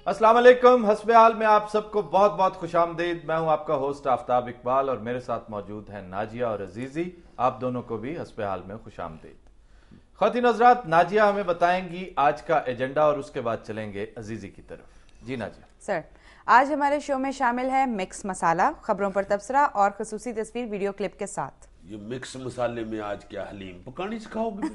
अस्सलाम वालेकुम। हस्बे हाल में आप सबको बहुत बहुत खुश आमदीद। मैं हूं आपका होस्ट आफ्ताब इकबाल और मेरे साथ मौजूद हैं नाजिया और अजीजी। आप दोनों को भी हस्बे हाल में खुश आमदीद। ख़वातीन हज़रात, नाजिया हमें बताएंगी आज का एजेंडा और उसके बाद चलेंगे अजीजी की तरफ। जी नाजिया। सर, आज हमारे शो में शामिल है मिक्स मसाला, खबरों पर तबसरा और खसूसी तस्वीर वीडियो क्लिप के साथ। ये मिक्स मसाले में आज क्या हलीम पकानी सिखाओगे?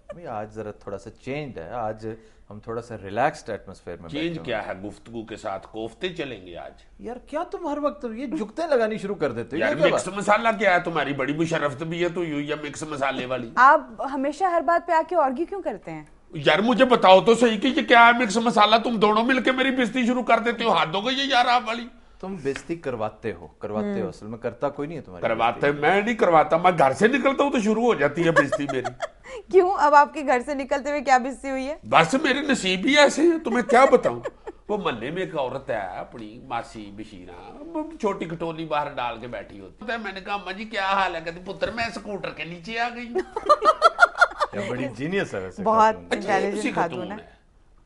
भाई आज जरा थोड़ा सा चेंज है, आज हम थोड़ा सा रिलैक्स्ड एटमॉस्फेयर में चेंज क्या है? गुफ्तगू के साथ कोफ्ते चलेंगे आज। यार क्या तुम हर वक्त ये जुगते लगानी शुरू कर देते हो? यार मिक्स मसाला क्या है? तुम्हारी बड़ी मुशर्रफ भी है तो यूं या मिक्स मसाले वाली। आप हमेशा हर बात पे आके आर्ग्यू क्यों करते हैं? यार मुझे बताओ तो सही कि ये क्या है मिक्स मसाला? तुम दोनों मिलके मेरी बेइज्जती शुरू कर देते हो। हाथ हो गई ये यार आप वाली। तुम बेइज्जती करवाते हो असल में करता कोई नहीं है तुम्हारी। करवाते मैं नहीं करवाता, मैं घर से निकलता हूँ तो शुरू हो जाती है बेइज्जती मेरी। क्यों? अब आपके घर से निकलते हुए क्या बेइज्जती हुई है? बस मेरे नसीब ही ऐसे हैं, तुम्हें क्या बताऊं। वो मोहल्ले में एक औरत है अपनी मासी बशीरा, छोटी कटोली बाहर डाल के बैठी होती है। मैंने कहा अम्मा जी क्या हाल है? कहती पुत्र मैं स्कूटर के नीचे आ गई। बड़ी जीनियस है वैसे। बहुत इंटेलिजेंट खातून है।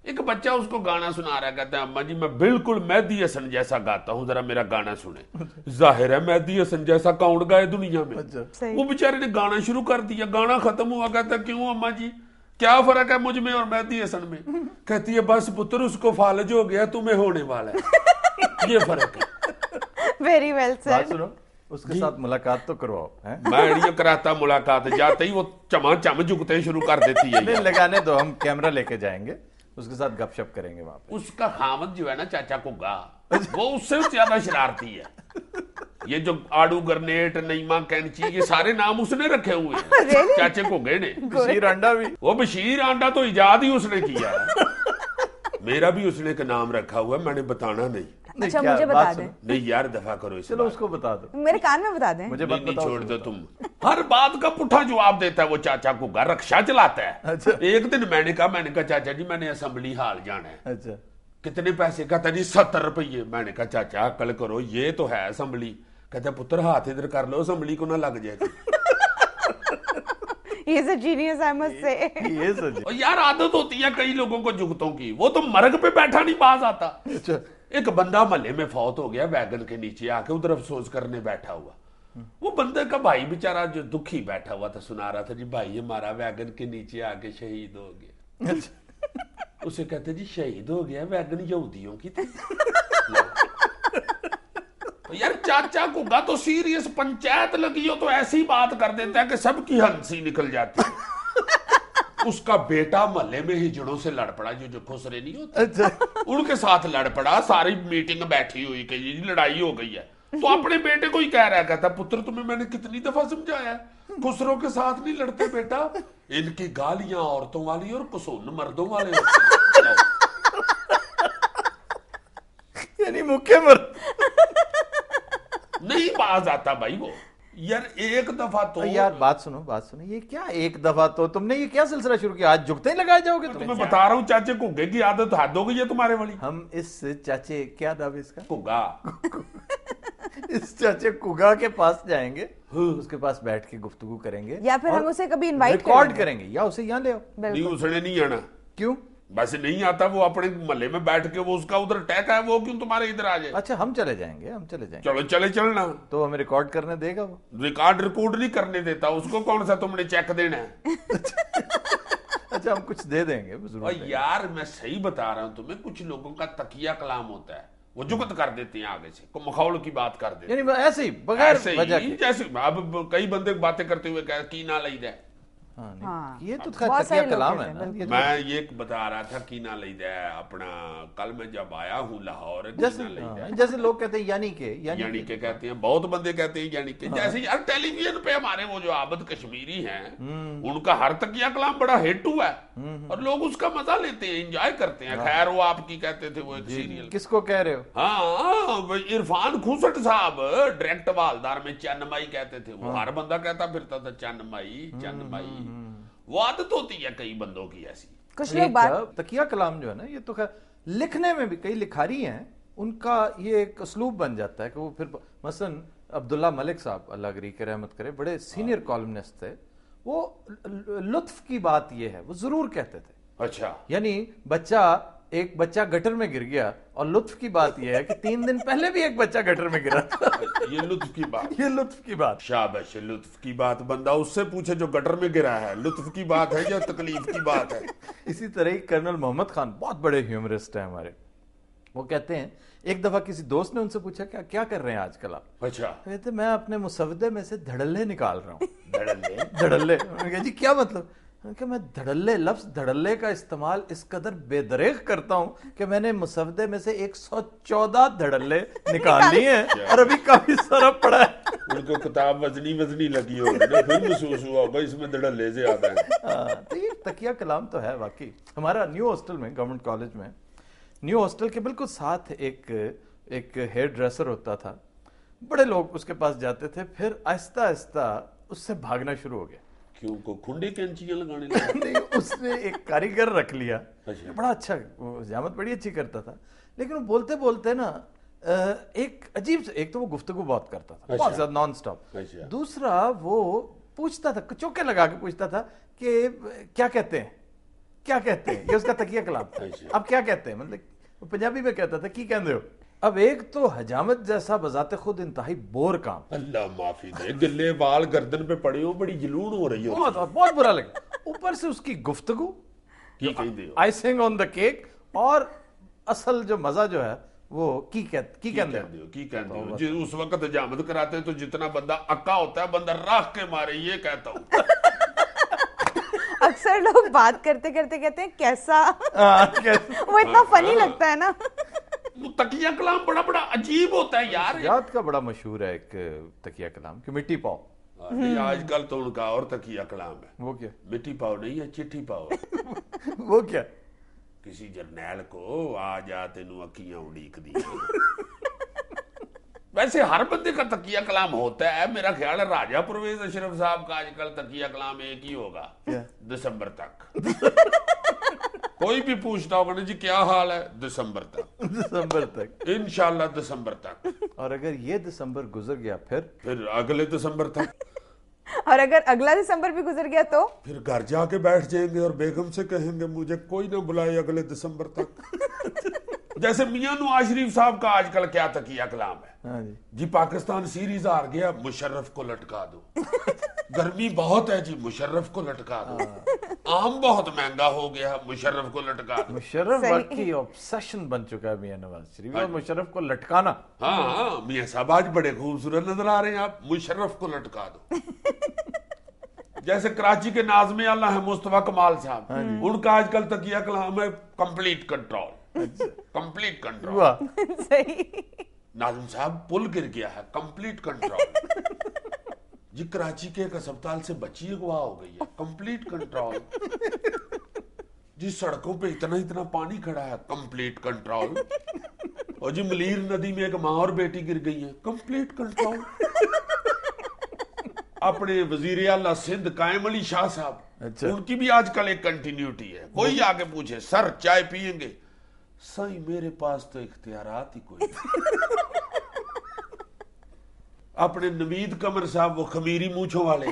एक बच्चा उसको गाना सुना रहा है, कहता है अम्मा जी मैं बिल्कुल मेहदी हसन जैसा गाता हूँ, जरा मेरा गाना सुने। जाहिर है मेहदी हसन जैसा कौन गाए दुनिया में। वो बेचारे ने गाना शुरू कर दिया, गाना खत्म हुआ, कहता क्यों अम्मा जी क्या फर्क है मुझ में और मेहदी हसन में? कहती है बस पुत्र उसको फालज हो गया, तुम्हें होने वाला है, ये फर्क है। Very well sir. सुनो, उसके साथ मुलाकात तो करवाओ। मैं नहीं कराता मुलाकात, जाते ही वो चम झुकते शुरू कर देती है। नहीं लगाने दो, हम कैमरा लेके जाएंगे, उसके साथ गपशप करेंगे वहां पे। उसका खामद जो है ना चाचा कुग्गा, वो उससे ज्यादा शरारती है। ये जो आड़ू गरनेट नईमा कैंची ये सारे नाम उसने रखे हुए हैं चाचे कुग्गे ने। बशीर आंडा भी। वो बशीर आंडा तो इजाद ही उसने किया है। मेरा भी उसने एक नाम रखा हुआ है, मैंने बताना नहीं। अच्छा मुझे बता दें। नहीं यार दफा करो इसे। चलो उसको बता दो, मेरे कान में बता दें। मुझे नहीं छोड़ दो तुम। हर बात का पुट्ठा जवाब देता है वो चाचा कुग्गा, रक्षा चलाता है। अच्छा। एक दिन मैंने कहा चाचा जी मैंने असेंबली हाल जाना है। अच्छा कितने पैसे? कहता जी 70 रुपये। मैंने कहा चाचा अकल करो, ये तो है असेंबली। कहता पुत्र हाथ इधर कर लो, असेंबली को ना लग जाएगी। He is a genius, I must say. ये सच। और यार आदत होती है कई लोगों को जुगतों की, वो तो मर्ग पे बैठा नहीं बाज आता। अच्छा। एक बंदा महल्ले में फौत हो गया, वैगन के नीचे आके उधर अफसोस करने बैठा हुआ। वो बंदे का भाई बेचारा जो दुखी बैठा हुआ था सुना रहा था जी भाई हमारा वैगन के नीचे आके शहीद हो गया। उसे कहते जी शहीद हो गया, वैगन यहूदियों की थी। यार चाचा कुग्गा तो सीरियस, पंचायत लगी हो तो ऐसी बात कर देता है कि सबकी हंसी निकल जाती है। उसका बेटा महल्ले में हिजड़ों से लड़ पड़ा, जो खुसरे नहीं होते। अच्छा। उनके साथ लड़ पड़ा, सारी मीटिंग बैठी हुई कि जी लड़ाई हो गई है। तो अपने बेटे को ही कह रहा है, कहता पुत्र तुम्हें मैंने कितनी दफा समझाया है खुसरों के साथ नहीं लड़ते बेटा, इनकी गालियां औरतों वाली और कुसून मर्दों वाले होते हैं। यानी मुख्य मर्द नहीं बाज आता भाई वो। यार एक दफा तो यार बात सुनो, ये क्या एक दफा तो तुमने ये क्या सिलसिला शुरू किया? आज जुगते ही लगाए जाओगे तुम? मैं बता रहा हूँ चाचे कुग्गे की आदत हद हो गई है तुम्हारे वाली। हम इस चाचे, क्या नाम है इसका? कुग्गा। इस चाचे कुग्गा के पास जाएंगे, उसके पास बैठ के गुफ्तगू करेंगे, या फिर हम उसे कभी इनवाइट रिकॉर्ड करेंगे, या उसे यहाँ ले आओ। नहीं उसने नहीं आना। क्यों? बस नहीं आता, वो अपने महल्ले में बैठ के वो उसका उधर टैक है, वो क्यों तुम्हारे इधर आ जाए? अच्छा हम चले जाएंगे। चलो चलना। तो हमें रिकॉर्ड करने देगा वो? रिकॉर्ड नहीं करने देता उसको। कौन सा तुमने चेक देना है? अच्छा हम कुछ दे देंगे और यार मैं सही बता रहा हूँ तुम्हें, कुछ लोगों का तकिया कलाम होता है, वो जुगत कर देते हैं आगे से, मखौल की बात कर देते हैं। यानी ऐसे ही बगैर वजह के। जैसे अब कई बंदे बातें करते हुए कह की ना लई दे। हाँ, ये तो तकिया कलाम है ना। मैं ये बता रहा था की ना लई दे अपना, कल मैं जब आया हूँ लाहौर, जैसे लोग कहते हैं यानी के कहते हैं, बहुत बंदे कहते हैं यानी के। जैसे यार टेलीविजन पे हमारे वो जो आबद कश्मीरी हैं, उनका हर तकिया कलाम बड़ा हिट हुआ है और लोग उसका मजा लेते हैं, एंजॉय करते हैं। खैर वो आपकी कहते थे वो एक सीरियल, किसको कह रहे हो? हाँ इरफान खुसट साहब डायरेक्ट वालदार में चन्नमाई कहते थे, वो हर बंदा कहता फिरता था चन्नमाई। वो आदत होती है कई बंदों की ऐसी। कुछ लोग बात तकिया कलाम जो है ना, ये तो खैर लिखने में भी कई लिखारी हैं, उनका ये एक असलूब बन जाता है कि वो फिर मसलन अब्दुल्ला मलिक साहब अल्लाह गरी के रहमत करे, बड़े सीनियर कॉलमनिस्ट थे, वो लुत्फ की बात ये है वो जरूर कहते थे। अच्छा। यानी बच्चा एक बच्चा गटर में गिर गया, और लुत्फ की बात यह है कि 3 दिन पहले भी एक बच्चा गटर में गिरा था। ये लुत्फ की बात, ये लुत्फ की बात। शाबाश, लुत्फ की बात बंदा उससे पूछे जो गटर में गिरा है, लुत्फ की बात है या तकलीफ की बात है। इसी तरह ही कर्नल मोहम्मद खान बहुत बड़े ह्यूमरिस्ट हैं हमारे। वो कहते हैं, एक दफा किसी दोस्त ने उनसे पूछा क्या कर रहे हैं आजकल आप? अच्छा। कहते मैं अपने मुसवदे में से धड़ल्ले निकाल रहा हूँ। धड़ल्ले? धड़ल्ले। मैंने कहा जी क्या मतलब? कि मैं धड़ल्ले, लफ्ज धड़ल्ले का इस्तेमाल इस कदर बेदरेग करता हूं कि मैंने मुसवदे में से 114 धड़ल्ले निकाल लिए हैं और अभी काफी सरफ पड़ा है। उनको किताब वजनी लगी होगी ना, फिर महसूस हुआ होगा इसमें धड़ल्ले ज्यादा है। तो ये तकिया कलाम तो है वाकई। हमारा न्यू हॉस्टल में, गवर्नमेंट कॉलेज में, न्यू हॉस्टल के बिल्कुल साथ एक हेयर ड्रेसर होता था। बड़े लोग उसके पास जाते थे, फिर आहिस्ता आहिस्ता उससे भागना शुरू हो गया। क्यों? को खुंडे कैंचियां लगाने लगा? नहीं, उसने एक कारीगर रख लिया। अच्छा। बड़ा अच्छा, हजामत बड़ी अच्छी करता था, लेकिन वो बोलते बोलते ना एक अजीब से, एक तो वो गुफ्तगू बहुत करता था, बहुत ज्यादा नॉन स्टॉप। अच्छा। दूसरा वो पूछता था, चौके लगा के पूछता था कि क्या कहते हैं, क्या कहते हैं। ये उसका तकिया कलाम था। अब क्या कहते हैं, मतलब पंजाबी में कहता था की कहते हो। अब एक तो हजामत जैसा बजाते खुद इंतहाई बोर काम, अल्लाह माफी दे, गिल्ले बाल गर्दन पे पड़े हो, बड़ी जलून हो रही हो, बहुत बुरा लगा। ऊपर से उसकी गुफ्तगू, आइसिंग ऑन द केक, और असल जो मजा जो है वो की कहते हो। जी उस वक्त हजामत कराते हैं तो जितना बंदा अक्का होता है, बंदा राख के मारे, ये कहता हूँ। अक्सर लोग बात करते करते कहते हैं कैसा, वो इतना फनी लगता है ना। तकिया कलाम बड़ा बड़ा अजीब होता है यार। याद का बड़ा मशहूर है एक तकिया कलाम कि मिट्टी पाओ। नहीं, आजकल तो उनका और तकिया कलाम है। वो क्या? मिट्टी पाओ नहीं है, चिट्ठी पाओ। वो क्या? किसी जरनैल को आ जा तेनू अखियां उड़ीक दी। वैसे हर बंदे का तकिया कलाम होता है। मेरा ख्याल है राजा परवेज अशरफ साहब का आजकल तकिया कलाम एक ही होगा, दिसंबर तक। कोई भी पूछता होगा ना जी क्या हाल है, दिसंबर तक। दिसंबर तक, इंशाल्लाह दिसंबर तक। और अगर ये दिसंबर गुजर गया फिर अगले दिसंबर तक। और अगर अगला दिसंबर भी गुजर गया तो फिर घर जाके बैठ जाएंगे और बेगम से कहेंगे मुझे कोई ना बुलाए अगले दिसंबर तक। जैसे मियां नवाज शरीफ साहब का आजकल क्या तकिया कलाम है। हाँ जी पाकिस्तान सीरीज हार गया, मुशर्रफ को लटका दो। गर्मी बहुत है जी, मुशर्रफ को लटका दो। आम बहुत महंगा हो गया, मुशर्रफ को लटका दो। मुशर्रफ वाकई ऑब्सेशन बन चुका है मियां नवाज शरीफ, और मुशर्रफ को लटकाना। हाँ, मियां साहब आज बड़े खूबसूरत नजर आ रहे हैं, आप मुशर्रफ को लटका दो। जैसे कराची के नाज़िम आला है मुस्तफा कमाल साहब, उनका आजकल तकिया कलाम है कंप्लीट कंट्रोल। Complete control. सही। नाज़िम साहब पुल गिर गया है, कंप्लीट कंट्रोल। जी कराची के एक अस्पताल से बच्ची अगवा हो गई है, कंप्लीट कंट्रोल। जी सड़कों पे इतना पानी खड़ा है, कंप्लीट कंट्रोल। और जी मलीर नदी में एक माँ और बेटी गिर गई है, कंप्लीट कंट्रोल। अपने वजीर आला सिंध कायम अली शाह साहब, अच्छा। उनकी भी आजकल एक कंटिन्यूटी है। कोई आगे पूछे सर चाय पियेंगे, सही मेरे पास तो इख्तियारात ही कोई नहीं। अपने नवीद कमर साहब, वो खमीरी मूंछों वाले,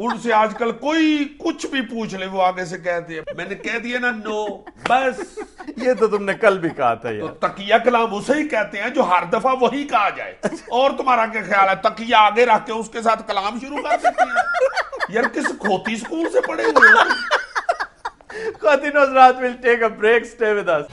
उनसे आजकल कोई कुछ भी पूछ ले वो आगे से कहते हैं मैंने कह दिया ना नो बस। ये तो तुमने कल भी कहा था यार। तो तकिया कलाम उसे ही कहते हैं जो हर दफा वही कहा जाए। और तुम्हारा क्या ख्याल है, तकिया आगे रख के उसके साथ कलाम शुरू कर देते हैं? यार किस खोती स्कूल से पढ़े हुए हो? Khatin Hazrat will take a break. Stay with us.